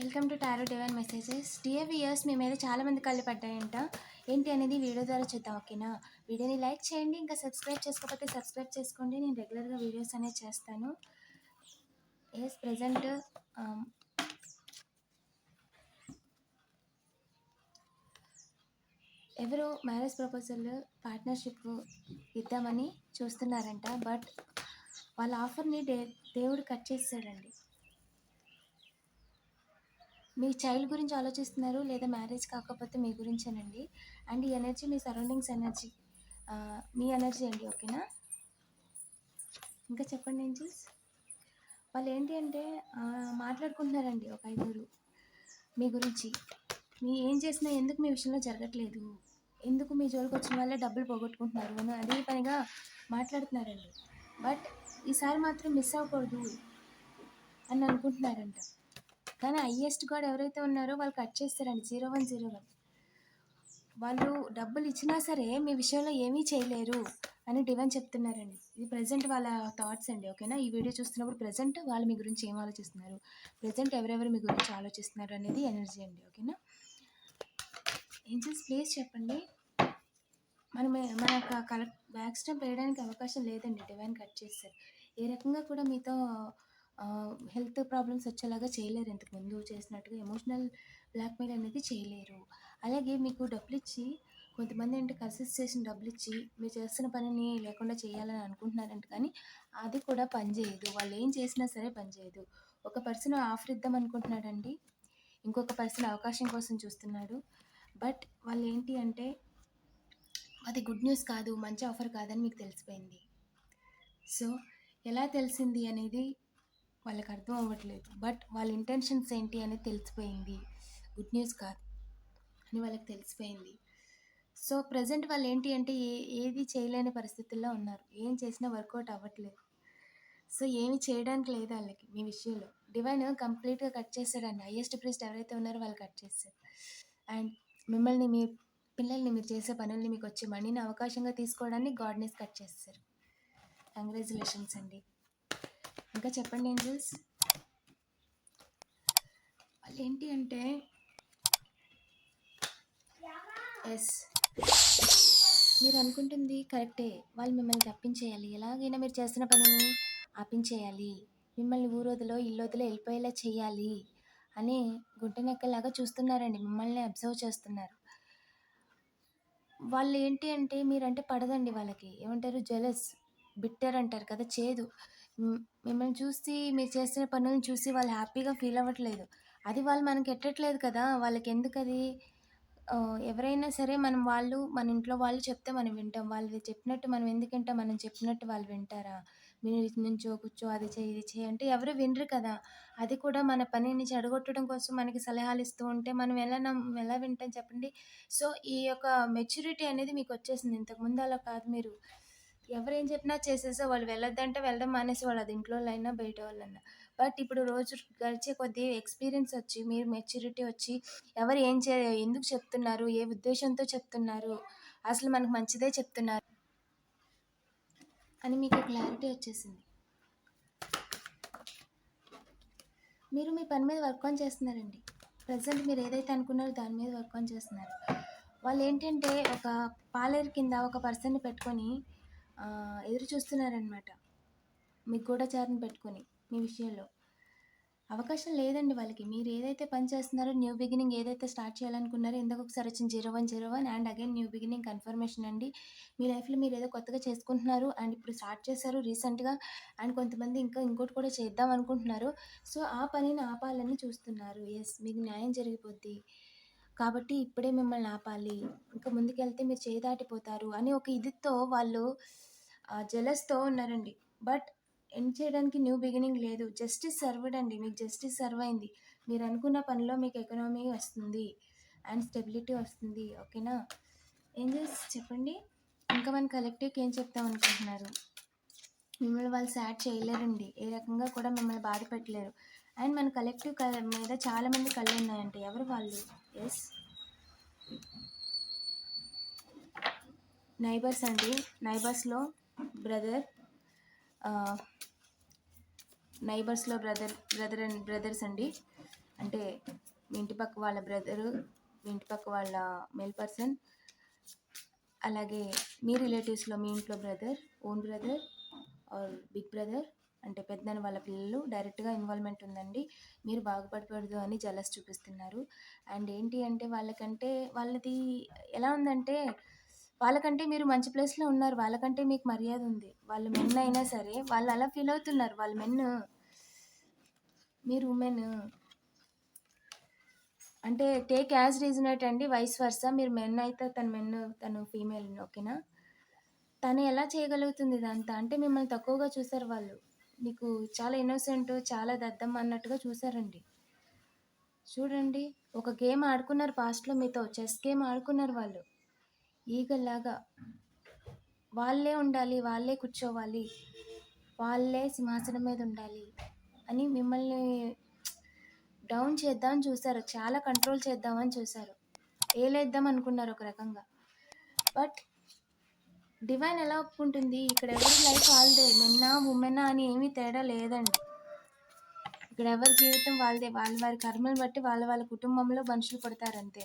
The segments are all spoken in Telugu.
Welcome to tarot divine messages. Dear viewers, మీ మీద చాలా మంది కళ్ళు పడ్డాయంట. ఏంటి అనేది వీడియో ద్వారా చూద్దాం, ఓకేనా? వీడియోని లైక్ చేయండి, ఇంకా సబ్స్క్రైబ్ చేసుకోకపోతే సబ్స్క్రైబ్ చేసుకోండి. నేను రెగ్యులర్గా వీడియోస్ అనేది చేస్తాను. ప్రజెంట్ ఎవరో మ్యారేజ్ ప్రపోజల్ పార్ట్నర్షిప్ ఇద్దామని చూస్తున్నారంట. బట్ వాళ్ళ ఆఫర్ని దేవుడు కట్ చేస్తాడండి. మీ చైల్డ్ గురించి ఆలోచిస్తున్నారు, లేదా మ్యారేజ్ కాకపోతే మీ గురించేనండి. అండ్ ఈ ఎనర్జీ మీ సరౌండింగ్స్ ఎనర్జీ, మీ ఎనర్జీ అండి, ఓకేనా? ఇంకా చెప్పండి ఏంజల్స్. వాళ్ళు ఏంటి అంటే మాట్లాడుకుంటున్నారండి ఒక 5 మీ గురించి. మీ ఏం చేసినా ఎందుకు మీ విషయంలో జరగట్లేదు, ఎందుకు మీ జోలికి వచ్చిన వాళ్ళే డబ్బులు పోగొట్టుకుంటున్నారు అని అదే పనిగా మాట్లాడుతున్నారండి. బట్ ఈసారి మాత్రం మిస్ అవ్వకూడదు అని అనుకుంటున్నారంట. కానీ హైయెస్ట్ గాడ్ ఎవరైతే ఉన్నారో వాళ్ళు కట్ చేస్తారండి. 0101 వాళ్ళు డబ్బులు ఇచ్చినా సరే మీ విషయంలో ఏమీ చేయలేరు అని డివైన్ చెప్తున్నారండి. ఇది ప్రజెంట్ వాళ్ళ థాట్స్ అండి, ఓకేనా? ఈ వీడియో చూస్తున్నప్పుడు ప్రజెంట్ వాళ్ళు మీ గురించి ఏం ఆలోచిస్తున్నారు, ప్రజెంట్ ఎవరెవరు మీ గురించి ఆలోచిస్తున్నారు అనేది ఎనర్జీ అండి, ఓకేనా? ఏంజల్స్ ప్లీజ్ చెప్పండి. మన బ్యాక్ స్టెప్ వేయడానికి అవకాశం లేదండి. డివైన్ కట్ చేస్తారు. ఏ రకంగా కూడా మీతో హెల్త్ ప్రాబ్లమ్స్ వచ్చేలాగా చేయలేరు. ఇంతకుముందు చేసినట్టుగా ఎమోషనల్ బ్లాక్మెయిల్ అనేది చేయలేరు. అలాగే మీకు డబ్బులు ఇచ్చి, కొంతమంది అంటే కన్సిస్ట్ చేసిన డబ్బులు ఇచ్చి మీరు చేస్తున్న పనిని లేకుండా చేయాలని అనుకుంటున్నారంట. కానీ అది కూడా పనిచేయదు. వాళ్ళు ఏం చేసినా సరే పనిచేయదు. ఒక పర్సన్ ఆఫర్ ఇద్దాం అనుకుంటున్నాడండి, ఇంకొక పర్సన్ అవకాశం కోసం చూస్తున్నాడు. బట్ వాళ్ళు ఏంటి అంటే అది గుడ్ న్యూస్ కాదు, మంచి ఆఫర్ కాదని మీకు తెలిసిపోయింది. సో ఎలా తెలిసింది అనేది వాళ్ళకి అర్థం అవ్వట్లేదు. బట్ వాళ్ళ ఇంటెన్షన్స్ ఏంటి అనేది తెలిసిపోయింది. గుడ్ న్యూస్ కాదు అని వాళ్ళకి తెలిసిపోయింది. సో ప్రజెంట్ వాళ్ళు ఏంటి అంటే ఏది చేయలేని పరిస్థితుల్లో ఉన్నారు. ఏం చేసినా వర్కౌట్ అవ్వట్లేదు. సో ఏమి చేయడానికి లేదు వాళ్ళకి మీ విషయంలో. డివైన్ కంప్లీట్గా కట్ చేశాడండి. హైయెస్ట్ ప్రీస్ట్ ఎవరైతే ఉన్నారో వాళ్ళు కట్ చేశారు. అండ్ మిమ్మల్ని, మీ పిల్లల్ని, మీరు చేసే పనుల్ని, మీకు వచ్చే మనీని అవకాశంగా తీసుకోవడాన్ని గాడ్నెస్ కట్ చేస్తారు. కంగ్రాచులేషన్స్ అండి. ఇంకా చెప్పండి ఏంజల్స్. వాళ్ళు ఏంటి అంటే ఎస్, మీరు అనుకుంటుంది కరెక్టే. వాళ్ళు మిమ్మల్ని తప్పించేయాలి, ఎలాగైనా మీరు చేస్తున్న పనిని ఆపించేయాలి, మిమ్మల్ని ఊరోదిలో ఇల్లోదిలో వెళ్ళిపోయేలా చేయాలి అని గుంటనెక్కలాగా చూస్తున్నారండి. మిమ్మల్ని అబ్జర్వ్ చేస్తున్నారు. వాళ్ళు ఏంటి అంటే మీరంటే పడదండి వాళ్ళకి. ఏమంటారు, జెలస్, బిట్టర్ అంటారు కదా, చేదు. మిమ్మల్ని చూసి, మీరు చేస్తున్న పనులను చూసి వాళ్ళు హ్యాపీగా ఫీల్ అవ్వట్లేదు. అది వాళ్ళు మనకి ఎట్టట్లేదు కదా, వాళ్ళకి ఎందుకు అది? ఎవరైనా సరే మన ఇంట్లో వాళ్ళు చెప్తే మనం వింటాం. వాళ్ళు చెప్పినట్టు మనం ఎందుకు వింటాం? మనం చెప్పినట్టు వాళ్ళు వింటారా? మీరు నుంచో కూర్చో, అది చేయి ఇది చేయి అంటే ఎవరు వినరు కదా. అది కూడా మన పనిని చెడగొట్టడం కోసం మనకి సలహాలు ఇస్తూ ఉంటే మనం ఎలా వింటాం చెప్పండి? సో ఈ యొక్క మెచ్యూరిటీ అనేది మీకు వచ్చేసింది. ఇంతకుముందు అలా కాదు. మీరు ఎవరేం చెప్పినా చేసేసే వాళ్ళు. వెళ్ళొద్దంటే వెళ్ళడం మానేసేవాళ్ళు, అది ఇంట్లో వాళ్ళైనా బయట వాళ్ళైనా. బట్ ఇప్పుడు రోజు గడిచే కొద్దీ ఎక్స్పీరియన్స్ వచ్చి, మీరు మెచ్యూరిటీ వచ్చి, ఎవరు ఎందుకు చెప్తున్నారు, ఏ ఉద్దేశంతో చెప్తున్నారు, అసలు మనకు మంచిదే చెప్తున్నారు అని మీకు క్లారిటీ వచ్చేసింది. మీరు మీ పని మీద వర్క్ ఆన్ చేస్తున్నారండి. ప్రజెంట్ మీరు ఏదైతే అనుకున్నారో దాని మీద వర్క్ ఆన్ చేస్తున్నారు. వాళ్ళు ఏంటంటే ఒక పాలేరు కింద ఒక పర్సన్ని పెట్టుకొని ఎదురు చూస్తున్నారనమాట. మీ గూఢచారిని పెట్టుకొని మీ విషయంలో. అవకాశం లేదండి వాళ్ళకి. మీరు ఏదైతే పని చేస్తున్నారో, న్యూ బిగినింగ్ ఏదైతే స్టార్ట్ చేయాలనుకున్నారో, ఇందాక ఒకసారి వచ్చిన 0101 and again new beginning confirmation అండి. మీ లైఫ్లో మీరు ఏదో కొత్తగా చేసుకుంటున్నారు అండ్ ఇప్పుడు స్టార్ట్ చేశారు రీసెంట్గా. అండ్ కొంతమంది ఇంకోటి కూడా చేద్దాం అనుకుంటున్నారు. సో ఆ పనిని ఆపాలని చూస్తున్నారు. ఎస్, మీకు న్యాయం జరిగిపోద్ది కాబట్టి ఇప్పుడే మిమ్మల్ని ఆపాలి, ఇంకా ముందుకెళ్తే మీరు చేయి దాటిపోతారు అని ఒక ఇదితో వాళ్ళు జెలస్తో ఉన్నారండి. బట్ ఎండ్ చేయడానికి న్యూ బిగినింగ్ లేదు. జస్టిస్ సర్వ్డ్ అండి. మీకు జస్టిస్ సర్వ్ అయింది. మీరు అనుకున్న పనిలో మీకు ఎకనామీ వస్తుంది అండ్ స్టెబిలిటీ వస్తుంది, ఓకేనా? ఏం చేసి చెప్పండి. ఇంకా మన కలెక్టివ్కి ఏం చెప్తాం అనుకుంటున్నారు? మిమ్మల్ని వాళ్ళు సాడ్ చేయలేరండి, ఏ రకంగా కూడా మిమ్మల్ని బాధ పెట్టలేరు. అండ్ మన కలెక్టివ్ మీద చాలామంది కళ్ళు ఉన్నాయంటే ఎవరు వాళ్ళు? ఎస్, నైబర్స్ అండి. నైబర్స్లో బ్రదర్స్ అండ్ బ్రదర్స్ అండి. అంటే మీ ఇంటి పక్క వాళ్ళ బ్రదరు, మీ ఇంటి పక్క వాళ్ళ మేల్ పర్సన్, అలాగే మీ రిలేటివ్స్లో మీ ఇంట్లో brother, own brother or big brother అంటే పెద్దనాన్న వాళ్ళ పిల్లలు డైరెక్ట్గా ఇన్వాల్వ్మెంట్ ఉందండి. మీరు బాగుపడకూడదు అని జలస్ చూపిస్తున్నారు. అండ్ ఏంటి అంటే వాళ్ళది ఎలా ఉందంటే, వాళ్ళకంటే మీరు మంచి ప్లేస్లో ఉన్నారు, వాళ్ళకంటే మీకు మర్యాద ఉంది. వాళ్ళు మెన్ అయినా సరే వాళ్ళు అలా ఫీల్ అవుతున్నారు. వాళ్ళు మెన్, మీరు ఉమెన్. అంటే టేక్ యాజ్ రీజనేట్ అండి, వైస్ వర్సా. మీరు మెన్ అయితే తను ఫీమేల్, ఓకేనా. తను ఎలా చేయగలుగుతుంది ఇదంతా అంటే మిమ్మల్ని తక్కువగా చూసారు వాళ్ళు. మీకు చాలా ఇన్నోసెంట్, చాలా దద్దమ్మ అన్నట్టుగా చూసారండి. చూడండి, ఒక గేమ్ ఆడుకున్నారు పాస్ట్లో మీతో, చెస్ గేమ్ ఆడుకున్నారు వాళ్ళు ఈగల్లాగా. వాళ్ళే ఉండాలి, వాళ్ళే కూర్చోవాలి, వాళ్ళే సింహాసనం మీద ఉండాలి అని మిమ్మల్ని డౌన్ చేద్దామని చూశారు, చాలా కంట్రోల్ చేద్దామని చూశారు, ఏలేద్దాం అనుకున్నారు ఒక రకంగా. బట్ డివైన్ ఎలా ఒప్పుకుంటుంది? ఇక్కడ ఎవరి లైఫ్ వాళ్ళదే, మెన్నా ఉమెనా అని ఏమీ తేడా లేదండి. ఇక్కడ ఎవరి జీవితం వాళ్ళదే, వాళ్ళ వారి కర్మలు బట్టి వాళ్ళ కుటుంబంలో మనుషులు పడతారంతే.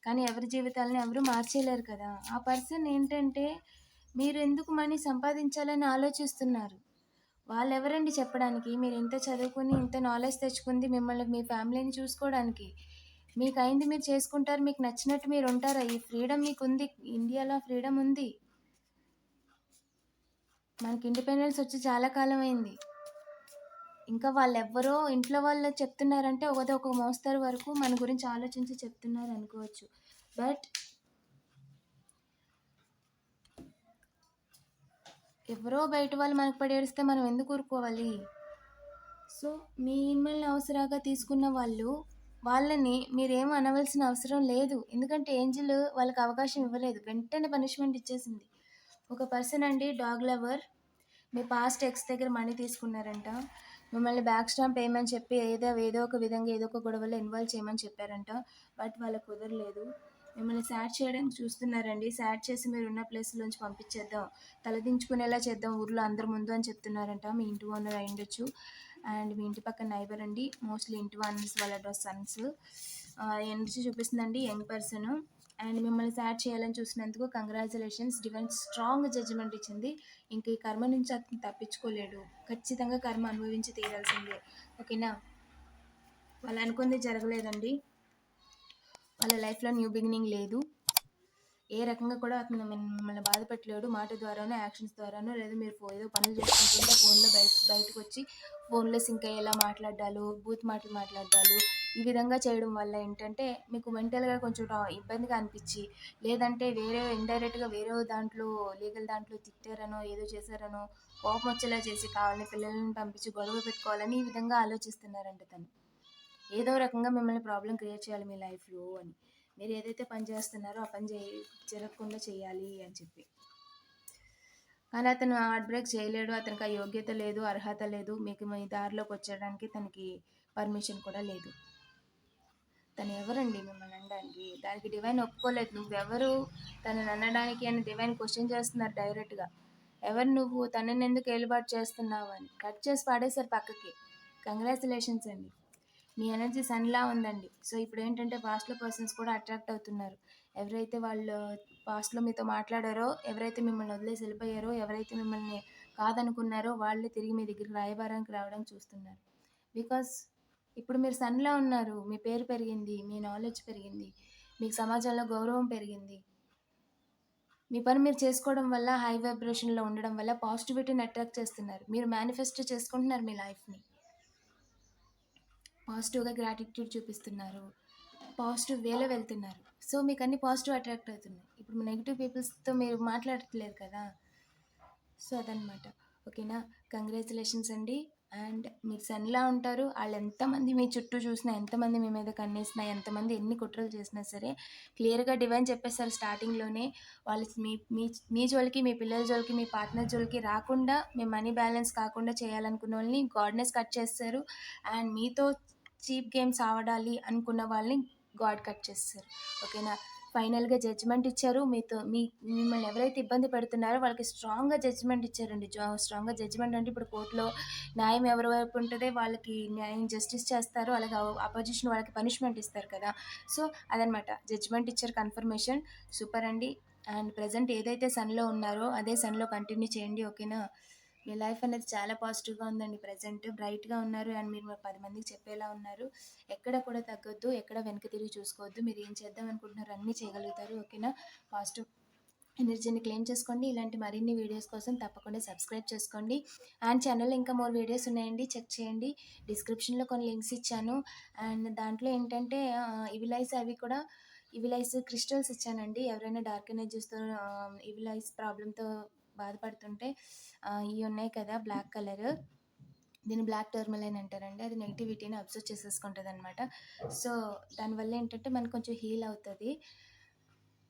కానీ ఎవరి జీవితాలను ఎవరు మార్చేయలేరు కదా. ఆ పర్సన్ ఏంటంటే, మీరు ఎందుకు మనీ సంపాదించాలని ఆలోచిస్తున్నారు. వాళ్ళు ఎవరండి చెప్పడానికి? మీరు ఇంత చదువుకుని ఇంత నాలెడ్జ్ తెచ్చుకుంది మిమ్మల్ని, మీ ఫ్యామిలీని చూసుకోవడానికి. మీకు అయింది మీరు చేసుకుంటారు, మీకు నచ్చినట్టు మీరు ఉంటారా? ఈ ఫ్రీడమ్ మీకు ఉంది, ఇండియాలో ఫ్రీడమ్ ఉంది. మనకి ఇండిపెండెన్స్ వచ్చి చాలా కాలం అయింది. ఇంకా వాళ్ళెవ్వరో ఇంట్లో వాళ్ళు చెప్తున్నారంటే ఒక మోస్తరు వరకు మన గురించి ఆలోచించి చెప్తున్నారు అనుకోవచ్చు. బట్ ఎవరో బయట వాళ్ళు మనకు పడి ఏడిస్తే మనం ఎందుకు ఊరుకోవాలి? సో మిమ్మల్ని అవసరంగా తీసుకున్న వాళ్ళని మీరేం అనవలసిన అవసరం లేదు. ఎందుకంటే ఏంజిల్ వాళ్ళకి అవకాశం ఇవ్వలేదు, వెంటనే పనిష్మెంట్ ఇచ్చేసింది. ఒక పర్సన్ అండి, డాగ్ లవర్, మీ పాస్ట్ ఎక్స్ దగ్గర మనీ తీసుకున్నారంట, మిమ్మల్ని బ్యాక్ స్టాంప్ వేయమని చెప్పి ఏదో ఒక విధంగా ఏదో ఒక గొడవలో ఇన్వాల్వ్ చేయమని చెప్పారంట. బట్ వాళ్ళకి కుదరలేదు. మిమ్మల్ని సాడ్ చేయడానికి చూస్తున్నారండి. సాడ్ చేసి మీరు ఉన్న ప్లేస్లోంచి పంపించేద్దాం, తలదించుకునేలా చేద్దాం ఊర్లో అందరి ముందు అని చెప్తున్నారంట. మీ ఇంటి ఓనర్ అయి ఉండొచ్చు. అండ్ మీ ఇంటి పక్కన నైబర్ అండి, మోస్ట్లీ ఇంటి ఓనర్స్ వాళ్ళ సన్స్. ఎనర్జీ చూపిస్తుందండి, యంగ్ పర్సన్. అండ్ మిమ్మల్ని సాడ్ చేయాలని చూసినందుకు కంగ్రాచులేషన్స్. డివైన్ స్ట్రాంగ్ జడ్జిమెంట్ ఇచ్చింది. ఇంక ఈ కర్మ నుంచి అతను తప్పించుకోలేడు, ఖచ్చితంగా కర్మ అనుభవించి తీరాల్సిందే, ఓకేనా. వాళ్ళు అనుకుంది జరగలేదండి, వాళ్ళ లైఫ్లో న్యూ బిగినింగ్ లేదు. ఏ రకంగా కూడా అతను మిమ్మల్ని బాధ పెట్టలేడు, మాట ద్వారానో యాక్షన్స్ ద్వారానో, లేదా మీరు ఏదో పనులు చేసుకుంటుంటే ఫోన్లో బయటకు వచ్చి ఫోన్లో సింక్ అయ్యేలా మాట్లాడాలు, బూత్ మాటలు మాట్లాడాలు, ఈ విధంగా చేయడం వల్ల ఏంటంటే మీకు మెంటల్గా కొంచెం ఇబ్బందిగా అనిపించి, లేదంటే వేరే ఇండైరెక్ట్గా వేరే దాంట్లో లీగల్ దాంట్లో తిట్టారనో ఏదో చేశారనో కోపం వచ్చేలా చేసి కావాలని పిల్లల్ని పంపించి గొడవ పెట్టుకోవాలని ఈ విధంగా ఆలోచిస్తున్నారంట తను. ఏదో రకంగా మిమ్మల్ని ప్రాబ్లం క్రియేట్ చేయాలి మీ లైఫ్లో అని. మీరు ఏదైతే పని చేస్తున్నారో ఆ పని జరగకుండా చేయాలి అని చెప్పి. కానీ అతను హార్ట్ బ్రేక్ చేయలేడు, అతనికి ఆ యోగ్యత లేదు, అర్హత లేదు, మీకు మీ దారిలోకి వచ్చేయడానికి తనకి పర్మిషన్ కూడా లేదు. తను ఎవరండి మిమ్మల్ని అనడానికి? దానికి డివైన్ ఒప్పుకోలేదు. నువ్వెవరు తనని అనడానికి అని డివైన్ క్వశ్చన్ చేస్తున్నారు డైరెక్ట్గా. ఎవరు నువ్వు, తనని ఎందుకు ఏలుబాటు చేస్తున్నావు అని కట్ చేసి పాడేశారు పక్కకి. కంగ్రాచులేషన్స్ అండి, మీ ఎనర్జీ సన్లా ఉందండి. సో ఇప్పుడు ఏంటంటే పాస్ట్లో పర్సన్స్ కూడా అట్రాక్ట్ అవుతున్నారు. ఎవరైతే వాళ్ళు పాస్ట్లో మీతో మాట్లాడారో, ఎవరైతే మిమ్మల్ని వదిలేసి వెళ్ళిపోయారో, ఎవరైతే మిమ్మల్ని కాదనుకున్నారో వాళ్ళే తిరిగి మీ దగ్గరికి రాయబారానికి రావడానికి చూస్తున్నారు. బికాస్ ఇప్పుడు మీరు సన్లా ఉన్నారు, మీ పేరు పెరిగింది, మీ నాలెడ్జ్ పెరిగింది, మీకు సమాజంలో గౌరవం పెరిగింది. మీ పని మీరు చేసుకోవడం వల్ల, హై వైబ్రేషన్లో ఉండడం వల్ల పాజిటివిటీని అట్రాక్ట్ చేస్తున్నారు. మీరు మేనిఫెస్ట్ చేసుకుంటున్నారు మీ లైఫ్ని. పాజిటివ్గా గ్రాటిట్యూడ్ చూపిస్తున్నారు, పాజిటివ్ వేలో వెళ్తున్నారు. సో మీకు అన్ని పాజిటివ్ అట్రాక్ట్ అవుతున్నాయి. ఇప్పుడు నెగిటివ్ పీపుల్స్తో మీరు మాట్లాడట్లేదు కదా. సో అదనమాట, ఓకేనా. కంగ్రాచులేషన్స్ అండి. అండ్ మీరు సన్లా ఉంటారు. వాళ్ళు ఎంతమంది మీ చుట్టూ చూసినా, ఎంతమంది మీ మీద కన్నేసినా, ఎంతమంది ఎన్ని కుట్రలు చేసినా సరే క్లియర్గా డివైన్ చెప్పేస్తారు స్టార్టింగ్లోనే. వాళ్ళు మీ జోలికి, మీ పిల్లల జోలికి, మీ పార్ట్నర్ జోలికి రాకుండా, మీ మనీ బ్యాలెన్స్ కాకుండా చేయాలనుకున్న వాళ్ళని గాడ్నెస్ కట్ చేస్తారు. అండ్ మీతో చీప్ గేమ్స్ ఆడాలి అనుకున్న వాళ్ళని గాడ్ కట్ చేస్తారు, ఓకేనా. ఫైనల్‌గా జడ్జిమెంట్ ఇచ్చారు. మిమ్మల్ని ఎవరైతే ఇబ్బంది పెడుతున్నారో వాళ్ళకి స్ట్రాంగ్‌గా జడ్జిమెంట్ ఇచ్చారండి. స్ట్రాంగ్‌గా జడ్జిమెంట్ అంటే ఇప్పుడు కోర్ట్‌లో న్యాయం ఎవరి వైపు ఉంటదే వాళ్ళకి న్యాయం జస్టిస్ చేస్తారు. అలాగే అపోజిషన్ వాళ్ళకి పనిష్మెంట్ ఇస్తారు కదా! సో, అదనమాట. జడ్జిమెంట్ ఇచ్చారు కన్ఫర్మేషన్. సూపర్ అండి. అండ్ ప్రెజెంట్ ఏదైతే సన్‌లో ఉన్నారో అదే సన్‌లో కంటిన్యూ చేయండి. ఓకేనా? మీ లైఫ్ అనేది చాలా పాజిటివ్‌గా ఉందండి ప్రెజెంట్. బ్రైట్‌గా ఉన్నారు అండ్ మీరు 10 మందికి చెప్పేలా ఉన్నారు. ఎక్కడ కూడా తగ్గొద్దు. ఎక్కడ వెనక్కి తిరిగి చూసుకోవద్దు. మీరు ఏం చేద్దాం అనుకుంటున్నారో అన్నీ చేయగలుగుతారు. ఓకేనా? పాజిటివ్ ఎనర్జీని క్లెయిమ్ చేసుకోండి. ఇలాంటి మరిన్ని వీడియోస్ కోసం తప్పకుండా సబ్స్క్రైబ్ చేసుకోండి. అండ్ ఛానల్‌లో ఇంకా మోర్ వీడియోస్ ఉన్నాయండి. చెక్ చేయండి. డిస్క్రిప్షన్‌లో కొన్ని లింక్స్ ఇచ్చాను. అండ్ దాంట్లో ఏంటంటే ఇవిల్ ఐస్ అవి కూడా ఇవిల్ ఐస్ క్రిస్టల్స్ ఇచ్చానండి. ఎవరైనా డార్క్ ఎనర్జీస్‌తో ఇవిల్ ఐస్ ప్రాబ్లమ్‌తో బాధపడుతుంటే ఇయి ఉన్నాయి కదా! బ్లాక్ కలర్ దీన్ని బ్లాక్ టర్మలైన్ అంటారండి. అది నెగటివిటీని అబ్జర్వ్ చేసేసుకుంటదనమాట. సో, దానివల్ల ఏంటంటే మనకు కొంచెం హీల్ అవుతది.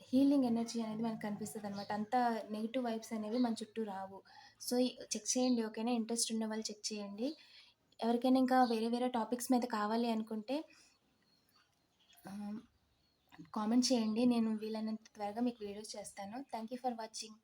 హీలింగ్ ఎనర్జీ అనేది మనకు కనిపిస్తదనమాట. అంతా నెగెటివ్ వైబ్స్ అనేవి మన చుట్టూ రావు. సో, చెక్ చేయండి ఓకేనా? ఇంట్రెస్ట్ ఉన్న వాళ్ళు చెక్ చేయండి. ఎవరికైనా ఇంకా వేరే వేరే టాపిక్స్ మీద కావాలి అనుకుంటే ఆహ్, కామెంట్ చేయండి. నేను వీలైనంత త్వరగా మీకు వీడియోస్ చేస్తాను. Thank you for watching.